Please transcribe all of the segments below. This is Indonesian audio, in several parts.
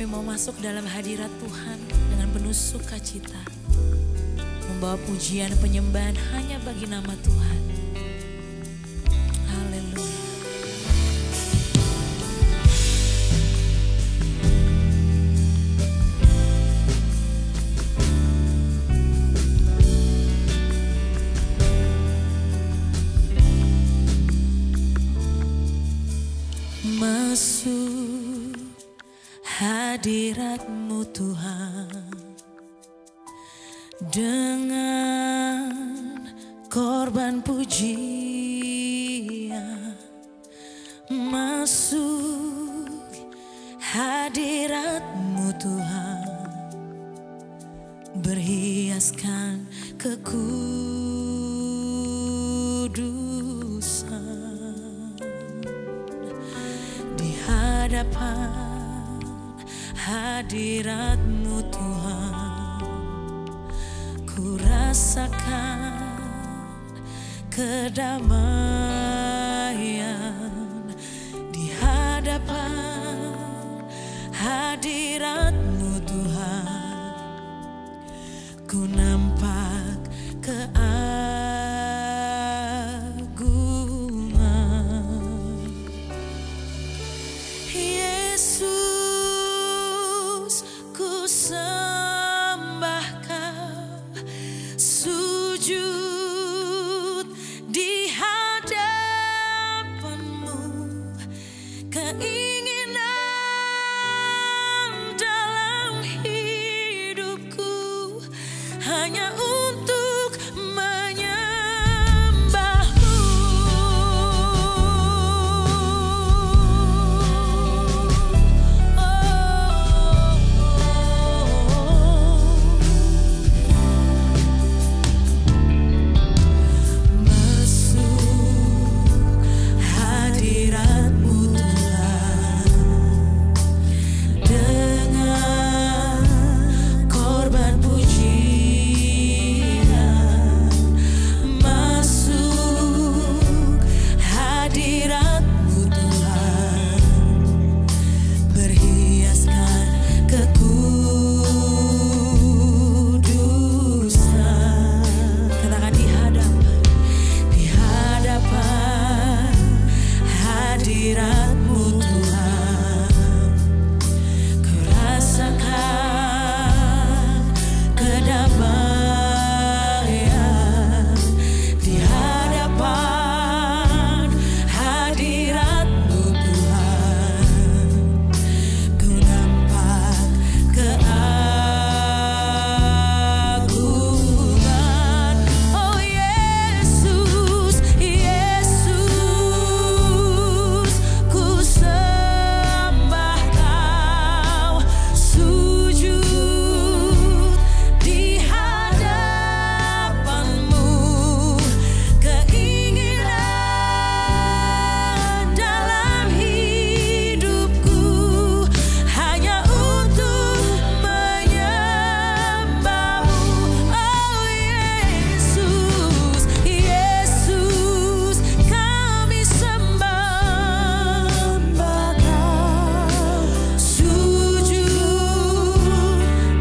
Kami mau masuk dalam hadirat Tuhan dengan penuh sukacita, membawa pujian penyembahan hanya bagi nama Tuhan. Haleluya. Masuk hadirat-Mu Tuhan dengan korban pujian. Masuk hadirat-Mu Tuhan, berhiaskan kekudusan. Di hadapan hadirat-Mu Tuhan, ku rasakan kedamaian. Di hadapan hadirat-Mu Tuhan, ku nampak keagungan. Yesus, ku sembah Kau, sujud di hadapan-Mu. Keinginan dalam hidupku hanya untuk menyembah-Mu. Masuk hadirat-Mu Tuhan dengan korban pujian. Masuk hadirat-Mu Tuhan, berhiaskan kekudusan. Katakan di hadapan hadirat-Mu Tuhan, ku rasakan kedamaian. Di hadapan hadirat-Mu Tuhan, ku nampak keagungan. Oh Yesus, Yesus, ku sembah Kau, sujud di hadapan-Mu. Keinginan dalam hidupku hanya untuk menyembah-Mu. Oh Yesus, Yesus, kami sembah Kau, sujud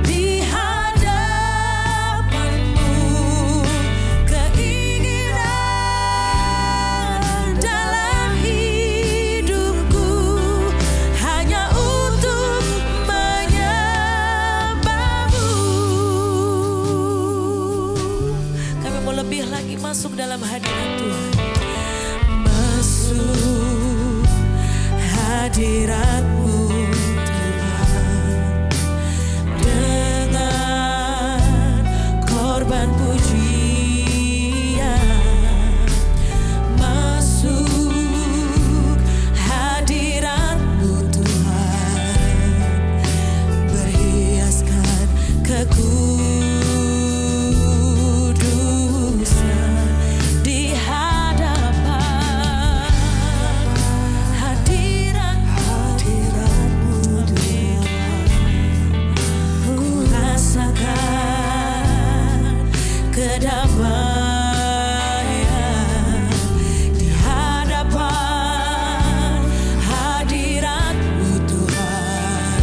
di hadapan-Mu. Keinginan dalam hidupku hanya untuk menyembah-Mu. Kami mau lebih lagi masuk dalam hadirat Tuhan. Masuk hadirat-Mu Tuhan dengan korban pujian. Masuk hadirat-Mu Tuhan, berhiaskan kekudusan. Di hadapan hadirat-Mu Tuhan, ku rasakan kedamaian. Di hadapan hadirat-Mu Tuhan,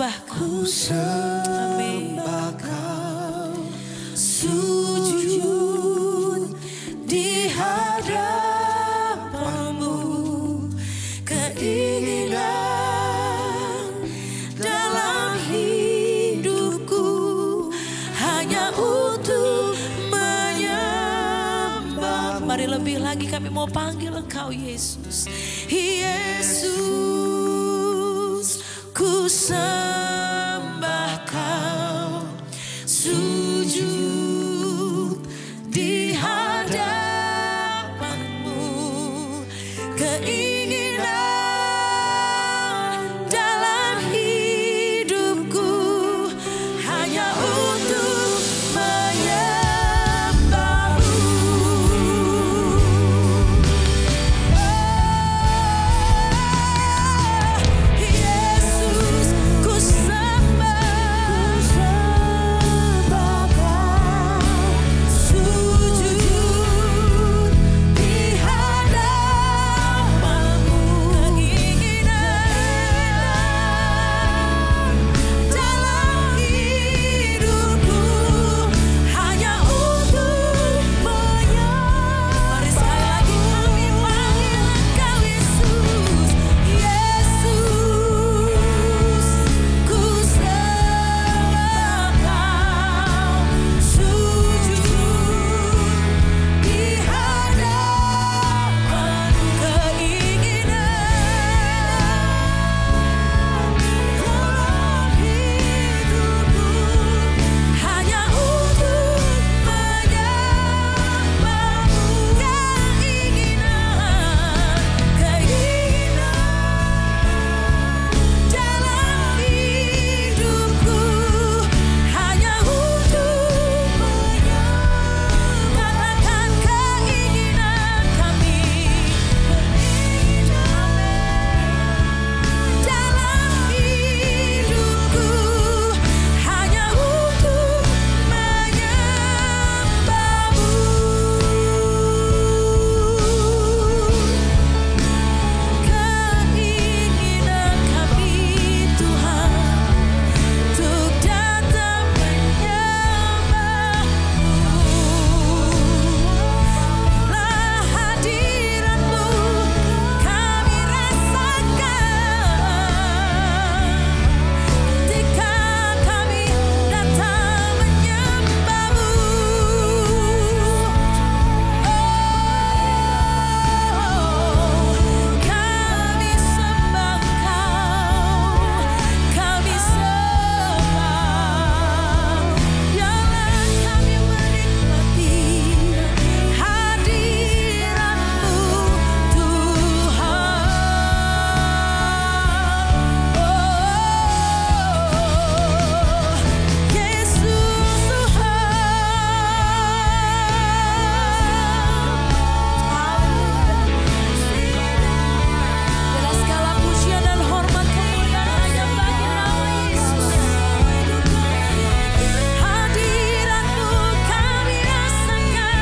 sembah Kau. Amin. Sujud di hadapan-Mu, keinginan dalam hidupku hanya untuk menyembah. Mari lebih lagi kami mau panggil Engkau Yesus. Yesus, ku sembah Kau. Sujud di hadapan-Mu, keinginan dalam hidupku hanya untuk menyembah-Mu. Yesus, ku sembah Kau. Sujud di hadapan-Mu, keinginan dalam hidupku hanya untuk menyembah. Mari sekali lagi kami panggil Engkau Yesus. Yesus, ku sembah Kau. Sujud di hadapan-Mu, keinginan dalam hidupku hanya untuk menyembah-Mu. Keinginan dalam hidupku hanya untuk menyembah. Katakan keinginan kami, dalam hidupku hanya untuk menyembah-Mu. Keinginan kami Tuhan untuk datang menyembah-Mu. Lah hadirat-Mu kami rasakan ketika kami datang menyembah-Mu. Kami sembah Engkau, kami sembah. Biarlah kami menikmati hadirat-Mu Tuhan. Yesus Bila segala pujian dan hormat kemuliaan hanya bagi nama Yesus. Hadirat-Mu kami rasakan.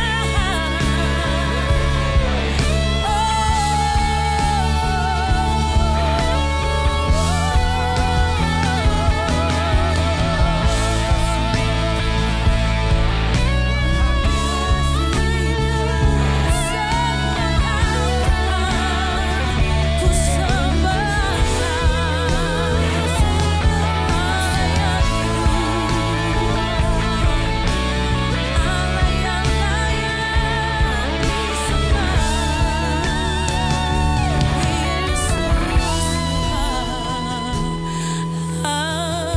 Ku sembah Allah yang layak disembah.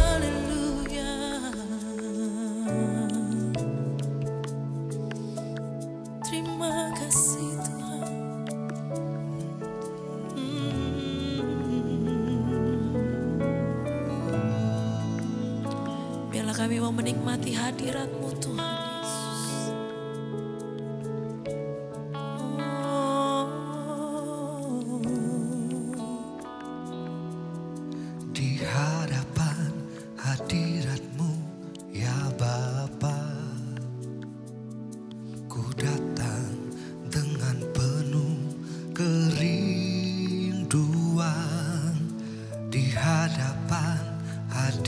Haleluya. Terima kasih Tuhan. Biarlah kami mau menikmati hadirat-Mu Tuhan Yesus. Di hadapan hadirat-Mu ya Bapa, ku datang dengan penuh kerinduan. Di hadapan hadirat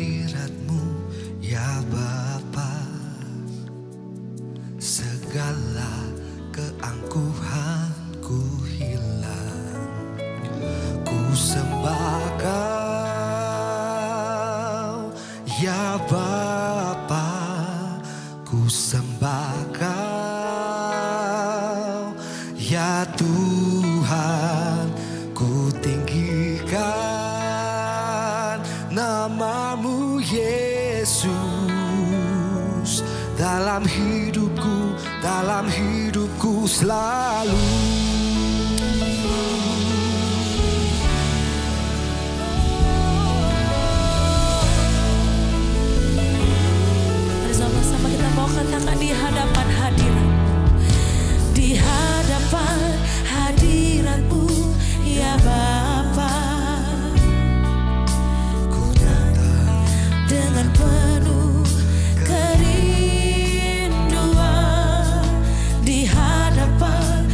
Ya Tuhan, ku tinggikan nama-Mu Yesus dalam hidupku selalu. Mari sama-sama kita bawakan tangan di hadapan hadirat. Di hadapan hadirat-Mu ya Bapa, Ku datang dengan penuh kerinduan. Di hadapan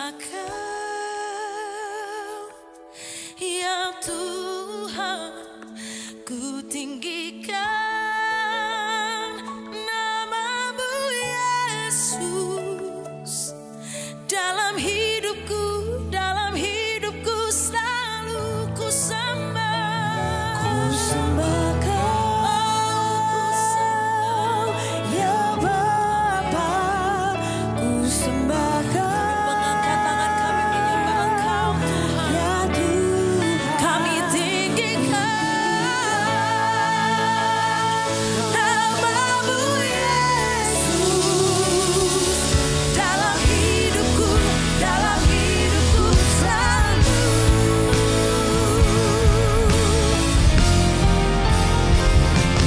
sembah Kau, ya Tuhan, ku tinggikan nama-Mu Yesus. Dalam hidupku selalu ku sembah. Ku sembah Kau, ya Bapa, ku sembah Kau. Mengangkat tangan kami menyembah Engkau Tuhan. Ya Tuhan, kami tinggikan nama-Mu Yesus. Dalam hidupku selalu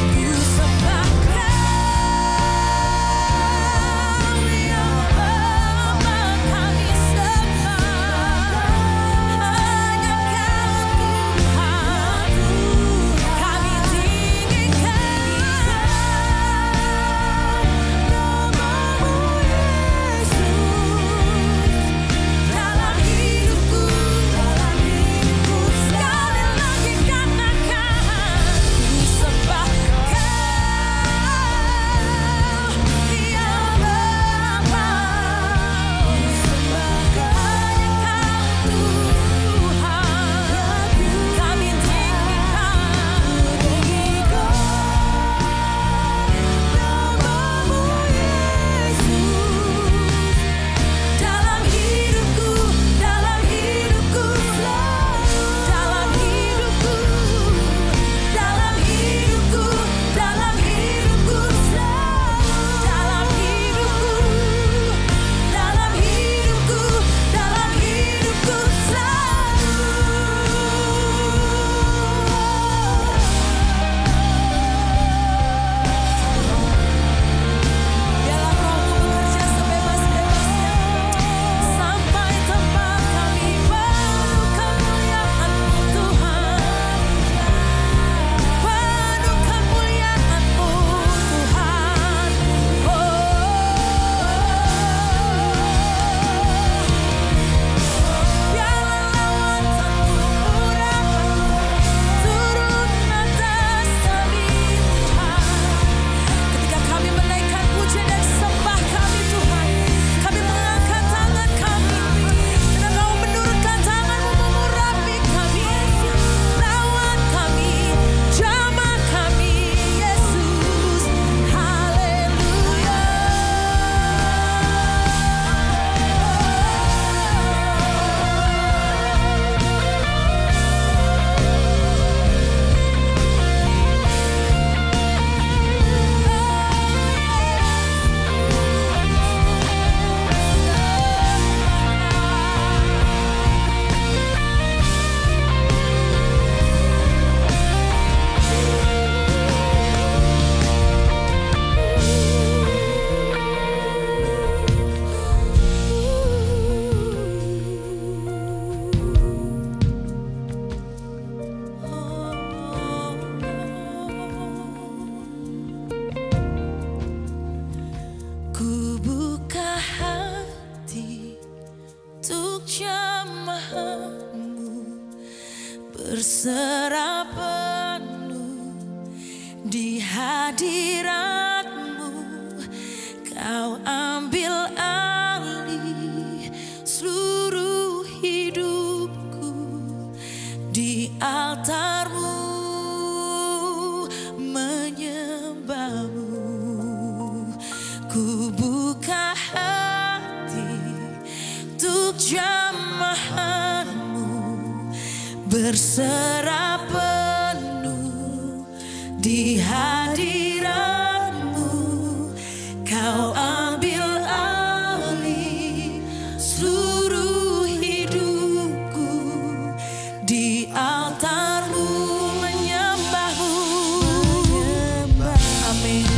ku sembah Kau, ya Bapa, kami sembah hanya Kau Tuhan. Kami tinggikan nama-Mu Yesus. Dalam hidupku sekali lagi katakan, ku sembah Kau, ya Bapa, ku sembah hanya Kau Tuhan. Kami tinggikan nama-Mu Yesus. Dalam hidupku selalu, dalam hidupku biarlah Roh-Mu bekerja sebebas-bebasnya sampai tempat kami penuh kemuliaan-Mu Tuhan. Penuh kemuliaan-Mu Tuhan. Biarlah lawatan-Mu turun atas kami Tuhan. Ketika kami menaikkan pujian dan sembah kami Tuhan, kami mengangkat tangan kami, dan Engkau menurunkan tangan-Mu mengurapi kami, lawan kami, jamah kami, Yesus. Haleluya. Ku buka hati untuk jamah-Mu, berserah penuh di hadirat-Mu. Kau ambil alih seluruh hidupku di altar-Mu, menyembah-Mu. Ku buka hati untuk jamah-Mu, berserah penuh di hadirat-Mu. Kau ambil alih seluruh hidupku di altar-Mu, menyembah-Mu. Amin.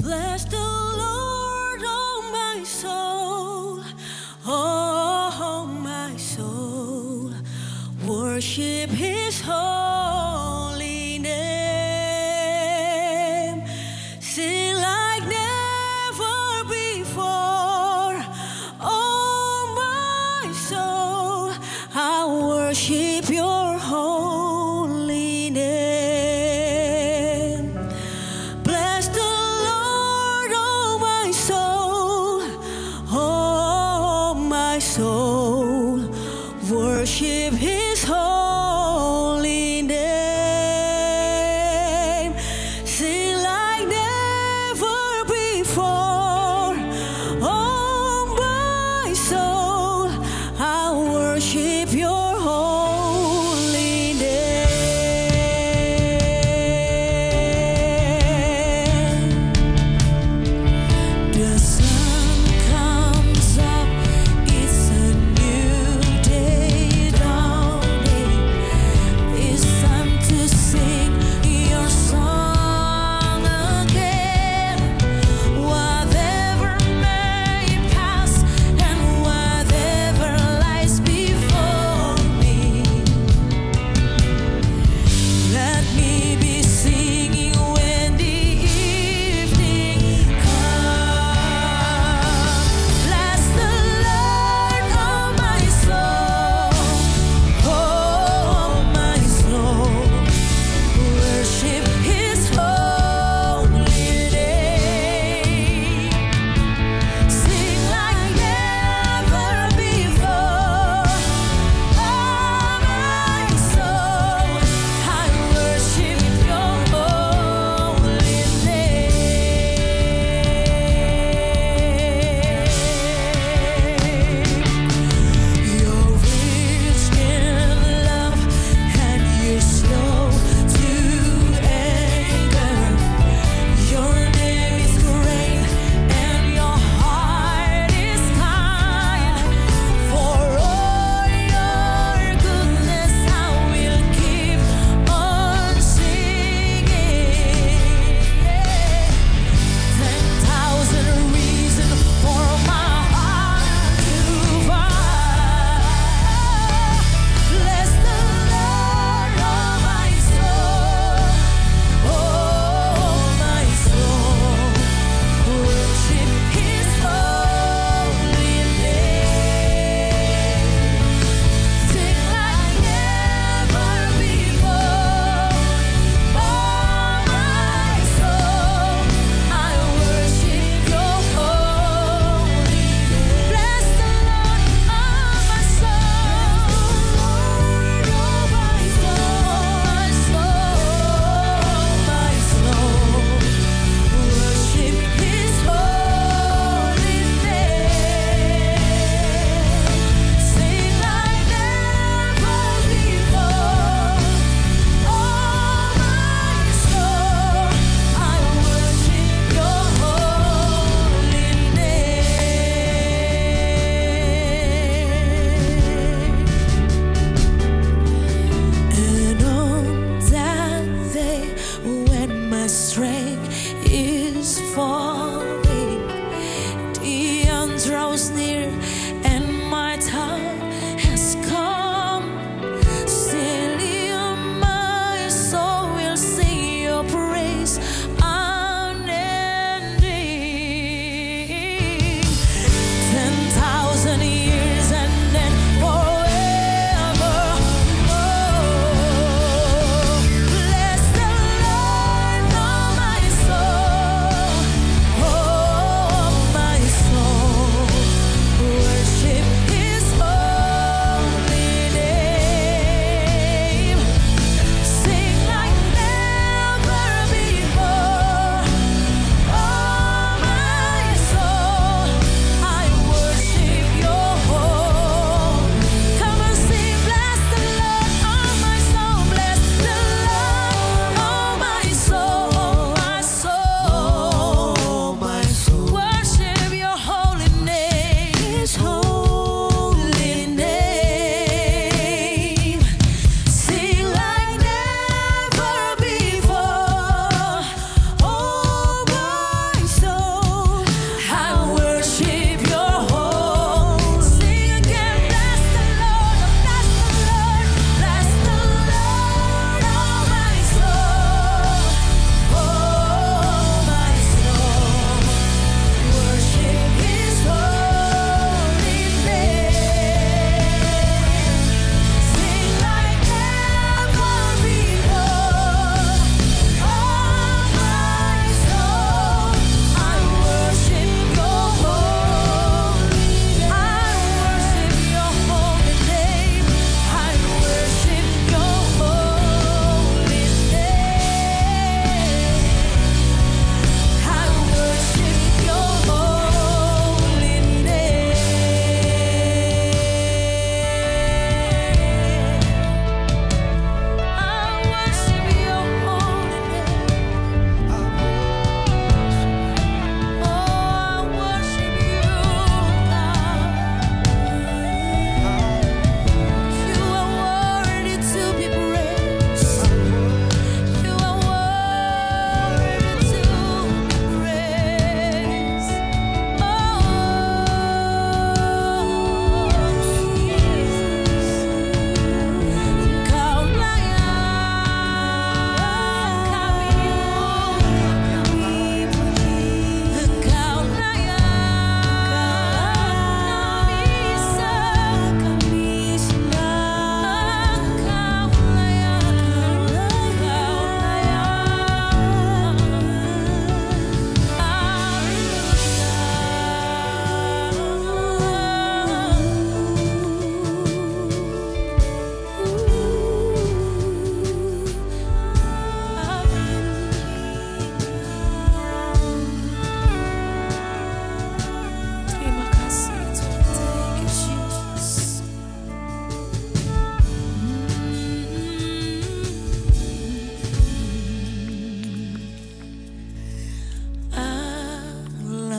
Bless the Lord, oh my soul, oh my soul, worship His holy name. Sing like never before, oh my soul, I worship Your holy name. Bless the Lord, oh my soul, oh my soul, worship His holy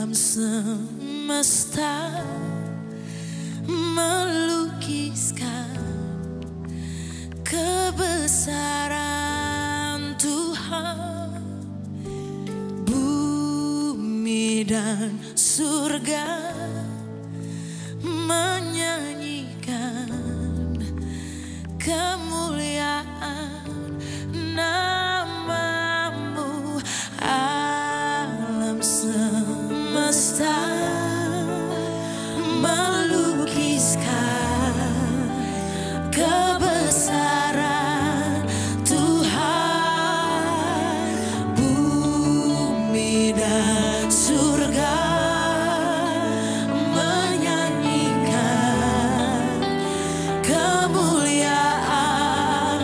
Alam semesta melukiskan kebesaran Tuhan. Bumi dan surga menyanyikan kemuliaan namamu. Alam semesta melukiskan kebesaran Tuhan. Bumi dan surga menyanyikan kemuliaan.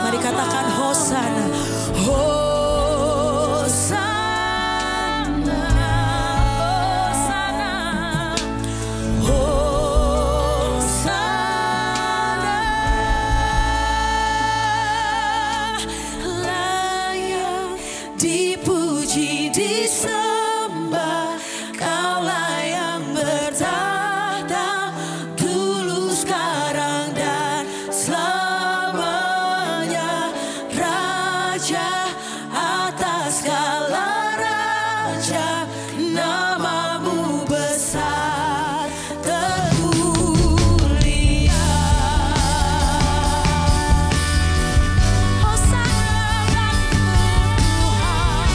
Mari katakan Hosana, Hosana, Hosana, Hosana. Layak dipuji, disembah, Kaulah yang bertahta dulu, sekarang, dan selamanya. Raja atas segala raja, namamu besar termulia. Hosana bagi Tuhan.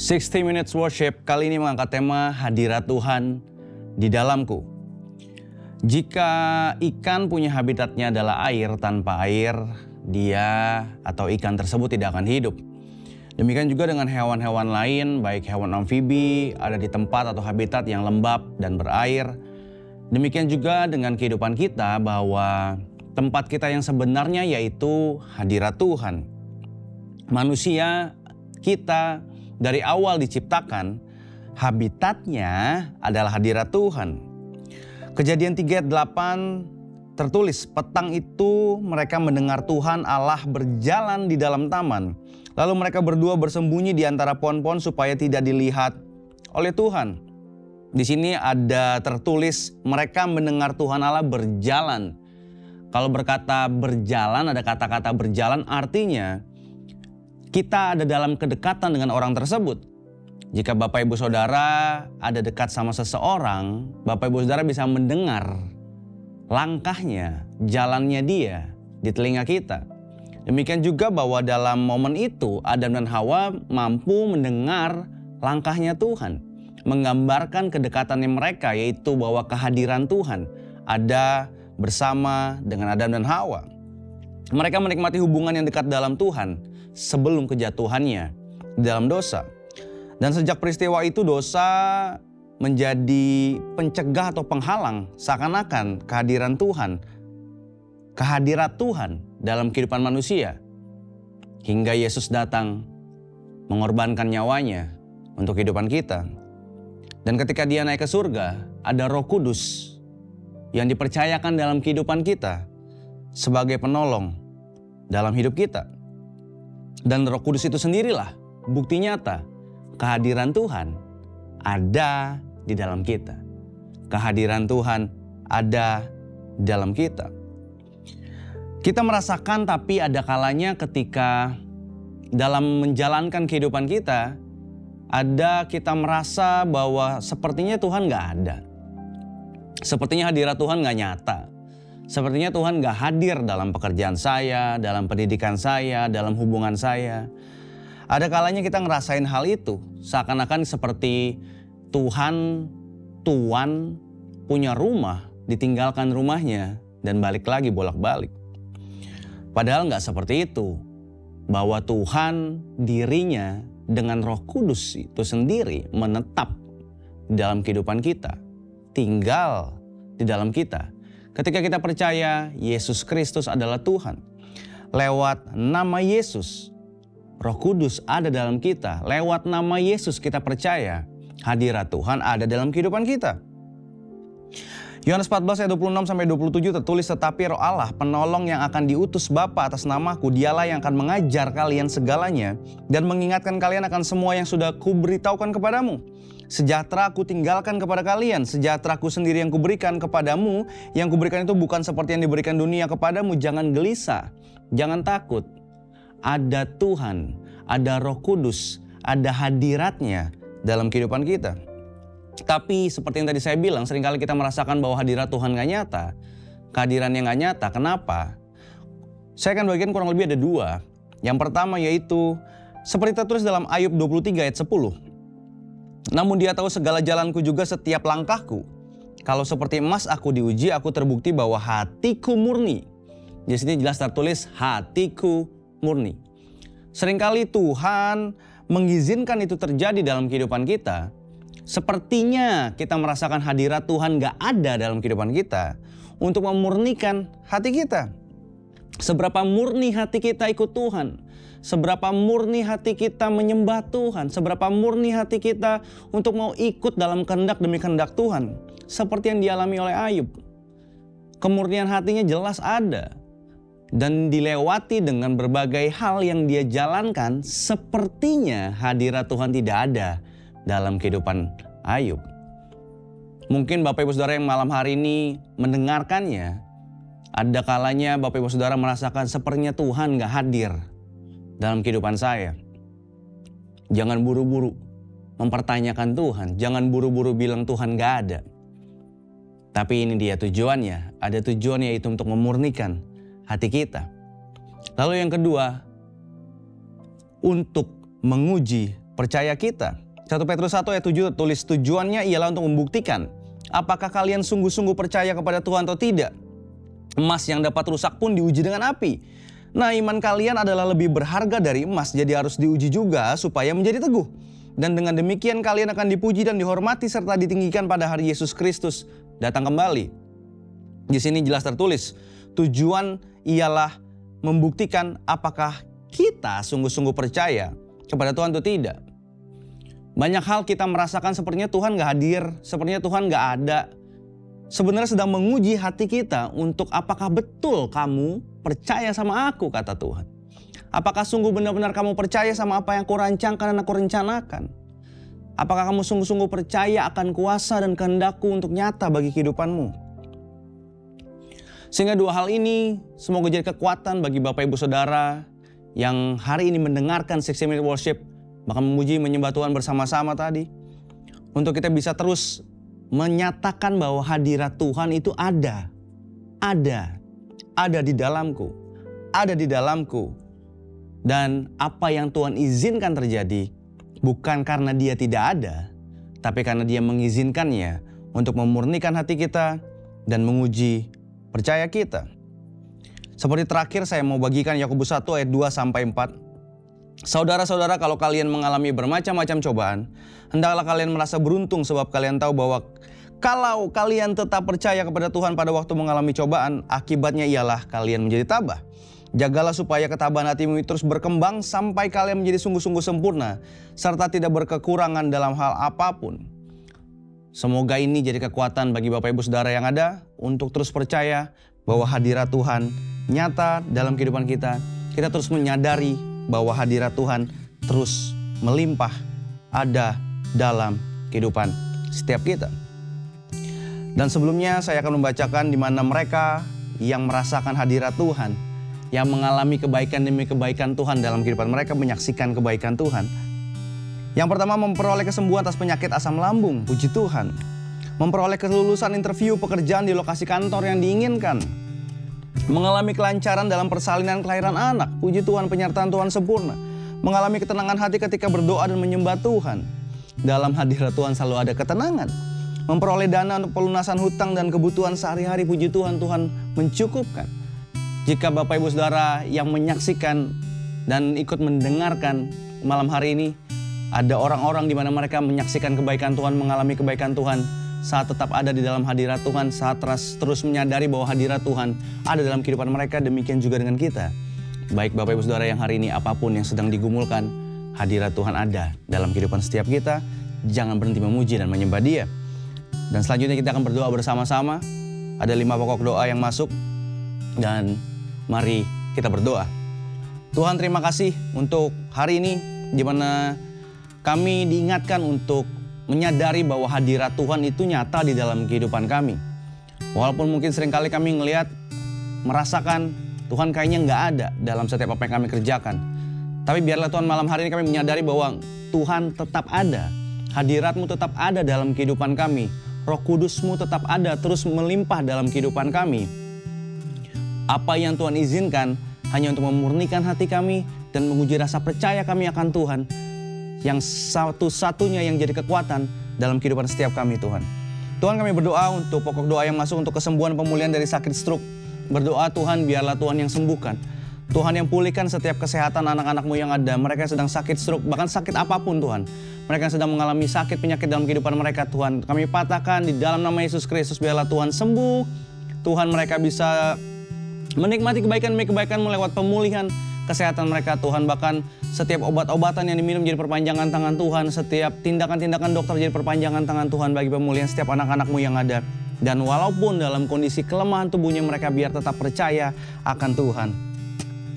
60 Minutes Worship kali ini mengangkat tema hadirat Tuhan di dalamku. Jika ikan punya habitatnya adalah air, tanpa air dia atau ikan tersebut tidak akan hidup. Demikian juga dengan hewan-hewan lain, baik hewan amfibi ada di tempat atau habitat yang lembab dan berair. Demikian juga dengan kehidupan kita, bahwa tempat kita yang sebenarnya yaitu hadirat Tuhan. Manusia kita dari awal diciptakan, habitatnya adalah hadirat Tuhan. Kejadian 3 ayat 8 tertulis, petang itu mereka mendengar Tuhan Allah berjalan di dalam taman. Lalu mereka berdua bersembunyi di antara pohon-pohon supaya tidak dilihat oleh Tuhan. Di sini ada tertulis mereka mendengar Tuhan Allah berjalan. Kalau berkata berjalan, ada kata-kata berjalan, artinya kita ada dalam kedekatan dengan orang tersebut. Jika Bapak Ibu Saudara ada dekat sama seseorang, Bapak Ibu Saudara bisa mendengar langkahnya, jalannya dia di telinga kita. Demikian juga bahwa dalam momen itu Adam dan Hawa mampu mendengar langkahnya Tuhan. Menggambarkan kedekatannya mereka, yaitu bahwa kehadiran Tuhan ada bersama dengan Adam dan Hawa. Mereka menikmati hubungan yang dekat dalam Tuhan sebelum kejatuhannya di dalam dosa. Dan sejak peristiwa itu dosa menjadi pencegah atau penghalang seakan-akan kehadiran Tuhan, kehadirat Tuhan dalam kehidupan manusia. Hingga Yesus datang mengorbankan nyawanya untuk kehidupan kita. Dan ketika dia naik ke surga, ada Roh Kudus yang dipercayakan dalam kehidupan kita sebagai penolong dalam hidup kita. Dan Roh Kudus itu sendirilah bukti nyata kehadiran Tuhan ada di dalam kita. Kehadiran Tuhan ada di dalam kita. Kita merasakan, tapi ada kalanya ketika dalam menjalankan kehidupan kita, kita merasa bahwa sepertinya Tuhan gak ada. Sepertinya hadirat Tuhan gak nyata. Sepertinya Tuhan gak hadir dalam pekerjaan saya, dalam pendidikan saya, dalam hubungan saya. Ada kalanya kita ngerasain hal itu. Seakan-akan seperti Tuhan punya rumah, ditinggalkan rumahnya dan balik lagi bolak-balik. Padahal gak seperti itu. Bahwa Tuhan dirinya dengan Roh Kudus itu sendiri menetap di dalam kehidupan kita. Tinggal di dalam kita. Ketika kita percaya Yesus Kristus adalah Tuhan. Lewat nama Yesus, Roh Kudus ada dalam kita. Lewat nama Yesus kita percaya hadirat Tuhan ada dalam kehidupan kita. Yohanes 14 ayat 26-27 tertulis, tetapi Roh Allah penolong yang akan diutus Bapa atas namaku, dialah yang akan mengajar kalian segalanya dan mengingatkan kalian akan semua yang sudah kuberitahukan kepadamu. Sejahtera aku tinggalkan kepada kalian, sejahtera aku sendiri yang kuberikan kepadamu. Yang kuberikan itu bukan seperti yang diberikan dunia kepadamu. Jangan gelisah, jangan takut. Ada Tuhan, ada Roh Kudus, ada hadiratnya dalam kehidupan kita. Tapi seperti yang tadi saya bilang, seringkali kita merasakan bahwa hadirat Tuhan gak nyata. Kehadirannya gak nyata, kenapa? Saya akan bagikan kurang lebih ada 2. Yang pertama yaitu seperti tertulis dalam Ayub 23 ayat 10. Namun dia tahu segala jalanku juga setiap langkahku. Kalau seperti emas aku diuji, aku terbukti bahwa hatiku murni. Di sini jelas tertulis hatiku murni. Seringkali Tuhan mengizinkan itu terjadi dalam kehidupan kita. Sepertinya kita merasakan hadirat Tuhan gak ada dalam kehidupan kita untuk memurnikan hati kita. Seberapa murni hati kita ikut Tuhan. Seberapa murni hati kita menyembah Tuhan. Seberapa murni hati kita untuk mau ikut dalam kehendak demi kehendak Tuhan. Seperti yang dialami oleh Ayub. Kemurnian hatinya jelas ada. Dan dilewati dengan berbagai hal yang dia jalankan. Sepertinya hadirat Tuhan tidak ada dalam kehidupan Ayub. Mungkin Bapak Ibu Saudara yang malam hari ini mendengarkannya. Ada kalanya Bapak Ibu Saudara merasakan sepertinya Tuhan gak hadir dalam kehidupan saya. Jangan buru-buru mempertanyakan Tuhan. Jangan buru-buru bilang Tuhan gak ada. Tapi ini dia tujuannya. Ada tujuannya yaitu untuk memurnikan hati kita. Lalu yang kedua, untuk menguji percaya kita. 1 Petrus 1 ayat 7 tulis tujuannya ialah untuk membuktikan apakah kalian sungguh-sungguh percaya kepada Tuhan atau tidak. Emas yang dapat rusak pun diuji dengan api. Nah, iman kalian adalah lebih berharga dari emas, jadi harus diuji juga supaya menjadi teguh. Dan dengan demikian kalian akan dipuji dan dihormati serta ditinggikan pada hari Yesus Kristus datang kembali. Di sini jelas tertulis, tujuan ialah membuktikan apakah kita sungguh-sungguh percaya kepada Tuhan atau tidak. Banyak hal kita merasakan sepertinya Tuhan gak hadir, sepertinya Tuhan gak ada. Sebenarnya sedang menguji hati kita untuk apakah betul kamu percaya sama aku, kata Tuhan. Apakah sungguh benar-benar kamu percaya sama apa yang aku rancangkan dan aku rencanakan? Apakah kamu sungguh-sungguh percaya akan kuasa dan kehendakku untuk nyata bagi kehidupanmu? Sehingga dua hal ini semoga jadi kekuatan bagi Bapak Ibu Saudara yang hari ini mendengarkan 60 Minute Worship, bahkan memuji menyembah Tuhan bersama-sama tadi. Untuk kita bisa terus menyatakan bahwa hadirat Tuhan itu ada di dalamku, ada di dalamku. Dan apa yang Tuhan izinkan terjadi bukan karena dia tidak ada, tapi karena dia mengizinkannya untuk memurnikan hati kita dan menguji percaya kita. Seperti terakhir saya mau bagikan Yakobus 1 ayat 2-4. Saudara-saudara, kalau kalian mengalami bermacam-macam cobaan, hendaklah kalian merasa beruntung sebab kalian tahu bahwa kalau kalian tetap percaya kepada Tuhan pada waktu mengalami cobaan, akibatnya ialah kalian menjadi tabah. Jagalah supaya ketabahan hatimu terus berkembang sampai kalian menjadi sungguh-sungguh sempurna, serta tidak berkekurangan dalam hal apapun. Semoga ini jadi kekuatan bagi Bapak Ibu Saudara yang ada untuk terus percaya bahwa hadirat Tuhan nyata dalam kehidupan kita. Kita terus menyadari bahwa hadirat Tuhan terus melimpah ada dalam kehidupan setiap kita. Dan sebelumnya saya akan membacakan di mana mereka yang merasakan hadirat Tuhan, yang mengalami kebaikan demi kebaikan Tuhan dalam kehidupan mereka, menyaksikan kebaikan Tuhan. Yang pertama, memperoleh kesembuhan atas penyakit asam lambung, puji Tuhan. Memperoleh kelulusan interview pekerjaan di lokasi kantor yang diinginkan. Mengalami kelancaran dalam persalinan kelahiran anak, puji Tuhan, penyertaan Tuhan sempurna. Mengalami ketenangan hati ketika berdoa dan menyembah Tuhan. Dalam hadirat Tuhan selalu ada ketenangan. Memperoleh dana untuk pelunasan hutang dan kebutuhan sehari-hari, puji Tuhan, Tuhan mencukupkan. Jika Bapak Ibu Saudara yang menyaksikan dan ikut mendengarkan malam hari ini, ada orang-orang di mana mereka menyaksikan kebaikan Tuhan, mengalami kebaikan Tuhan, saat tetap ada di dalam hadirat Tuhan, saat terus menyadari bahwa hadirat Tuhan ada dalam kehidupan mereka, demikian juga dengan kita. Baik Bapak Ibu Saudara yang hari ini apapun yang sedang digumulkan, hadirat Tuhan ada dalam kehidupan setiap kita. Jangan berhenti memuji dan menyembah Dia. Dan selanjutnya kita akan berdoa bersama-sama. Ada 5 pokok doa yang masuk dan mari kita berdoa. Tuhan, terima kasih untuk hari ini di mana kami diingatkan untuk menyadari bahwa hadirat Tuhan itu nyata di dalam kehidupan kami. Walaupun mungkin seringkali kami ngelihat, merasakan Tuhan kayaknya nggak ada dalam setiap apa yang kami kerjakan. Tapi biarlah Tuhan malam hari ini kami menyadari bahwa Tuhan tetap ada. Hadirat-Mu tetap ada dalam kehidupan kami. Roh Kudus-Mu tetap ada, terus melimpah dalam kehidupan kami. Apa yang Tuhan izinkan hanya untuk memurnikan hati kami dan menguji rasa percaya kami akan Tuhan. Yang satu-satunya yang jadi kekuatan dalam kehidupan setiap kami, Tuhan. Tuhan, kami berdoa untuk pokok doa yang masuk untuk kesembuhan pemulihan dari sakit stroke. Berdoa Tuhan, biarlah Tuhan yang sembuhkan. Tuhan yang pulihkan setiap kesehatan anak-anak-Mu yang ada. Mereka yang sedang sakit stroke, bahkan sakit apapun Tuhan. Mereka yang sedang mengalami sakit penyakit dalam kehidupan mereka, Tuhan. Kami patahkan di dalam nama Yesus Kristus, biarlah Tuhan sembuh. Tuhan, mereka bisa menikmati kebaikan demi kebaikan-Mu lewat pemulihan kesehatan mereka, Tuhan. Bahkan setiap obat-obatan yang diminum jadi perpanjangan tangan Tuhan. Setiap tindakan-tindakan dokter jadi perpanjangan tangan Tuhan bagi pemulihan setiap anak-anak-Mu yang ada. Dan walaupun dalam kondisi kelemahan tubuhnya, mereka biar tetap percaya akan Tuhan.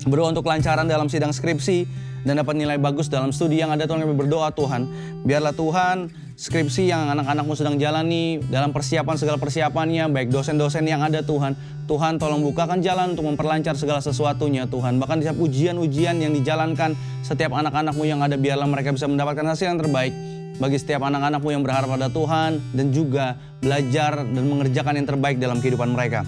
Berdoa untuk kelancaran dalam sidang skripsi dan dapat nilai bagus dalam studi yang ada. Tuhan, kami berdoa Tuhan, biarlah Tuhan skripsi yang anak-anak-Mu sedang jalani dalam persiapan segala persiapannya, baik dosen-dosen yang ada Tuhan. Tuhan, tolong bukakan jalan untuk memperlancar segala sesuatunya Tuhan. Bahkan di setiap ujian-ujian yang dijalankan setiap anak-anak-Mu yang ada, biarlah mereka bisa mendapatkan hasil yang terbaik bagi setiap anak-anak-Mu yang berharap pada Tuhan dan juga belajar dan mengerjakan yang terbaik dalam kehidupan mereka.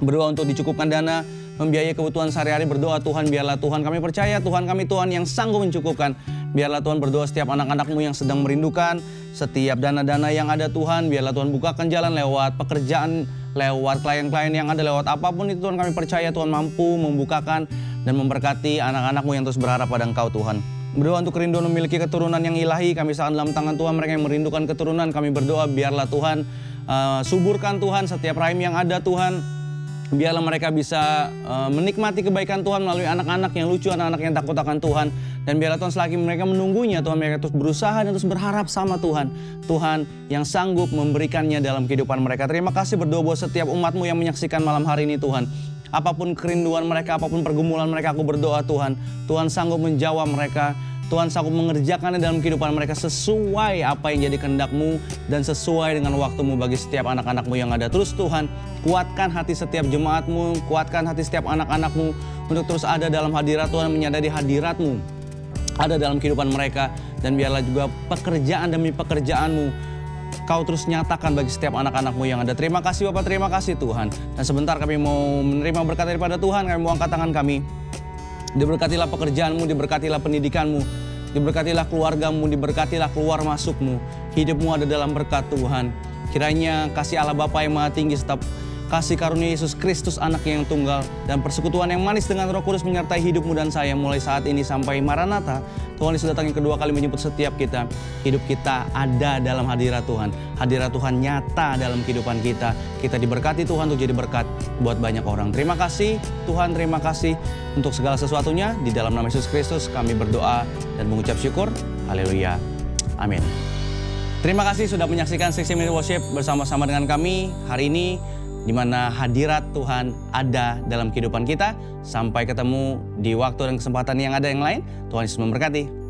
Berdoa untuk dicukupkan dana membiayai kebutuhan sehari-hari. Berdoa Tuhan, biarlah Tuhan kami percaya Tuhan kami Tuhan yang sanggup mencukupkan. Biarlah Tuhan berdoa setiap anak-anak-Mu yang sedang merindukan, setiap dana-dana yang ada Tuhan, biarlah Tuhan bukakan jalan lewat pekerjaan, lewat klien-klien yang ada, lewat apapun itu Tuhan kami percaya Tuhan mampu membukakan dan memberkati anak-anak-Mu yang terus berharap pada Engkau Tuhan. Berdoa untuk kerinduan memiliki keturunan yang ilahi, kami serahkan dalam tangan Tuhan. Mereka yang merindukan keturunan, kami berdoa biarlah Tuhan suburkan Tuhan setiap rahim yang ada Tuhan. Biarlah mereka bisa menikmati kebaikan Tuhan melalui anak-anak yang lucu, anak-anak yang takut akan Tuhan. Dan biarlah Tuhan selagi mereka menunggunya, Tuhan mereka terus berusaha dan terus berharap sama Tuhan. Tuhan yang sanggup memberikannya dalam kehidupan mereka. Terima kasih berdoa buat setiap umat-Mu yang menyaksikan malam hari ini Tuhan. Apapun kerinduan mereka, apapun pergumulan mereka, aku berdoa Tuhan. Tuhan sanggup menjawab mereka. Tuhan sanggup mengerjakannya dalam kehidupan mereka sesuai apa yang jadi kehendak-Mu dan sesuai dengan waktu-Mu bagi setiap anak-anak-Mu yang ada. Terus Tuhan, kuatkan hati setiap jemaat-Mu, kuatkan hati setiap anak-anak-Mu untuk terus ada dalam hadirat Tuhan, menyadari hadirat-Mu ada dalam kehidupan mereka. Dan biarlah juga pekerjaan demi pekerjaan-Mu Kau terus nyatakan bagi setiap anak-anak-Mu yang ada. Terima kasih Bapak, terima kasih Tuhan. Dan sebentar kami mau menerima berkat daripada Tuhan, kami mau angkat tangan kami. Diberkatilah pekerjaanmu, diberkatilah pendidikanmu, diberkatilah keluargamu, diberkatilah keluar masukmu. Hidupmu ada dalam berkat Tuhan. Kiranya kasih Allah Bapa yang Maha Tinggi serta kasih karunia Yesus Kristus anaknya yang tunggal dan persekutuan yang manis dengan Roh Kudus menyertai hidupmu dan saya mulai saat ini sampai Maranatha. Tuhan Yesus datang yang kedua kali menjemput setiap kita. Hidup kita ada dalam hadirat Tuhan. Hadirat Tuhan nyata dalam kehidupan kita. Kita diberkati Tuhan untuk jadi berkat buat banyak orang. Terima kasih Tuhan, terima kasih untuk segala sesuatunya. Di dalam nama Yesus Kristus kami berdoa dan mengucap syukur. Haleluya. Amin. Terima kasih sudah menyaksikan 60 Minute Worship bersama-sama dengan kami hari ini, di mana hadirat Tuhan ada dalam kehidupan kita. Sampai ketemu di waktu dan kesempatan yang ada yang lain. Tuhan Yesus memberkati.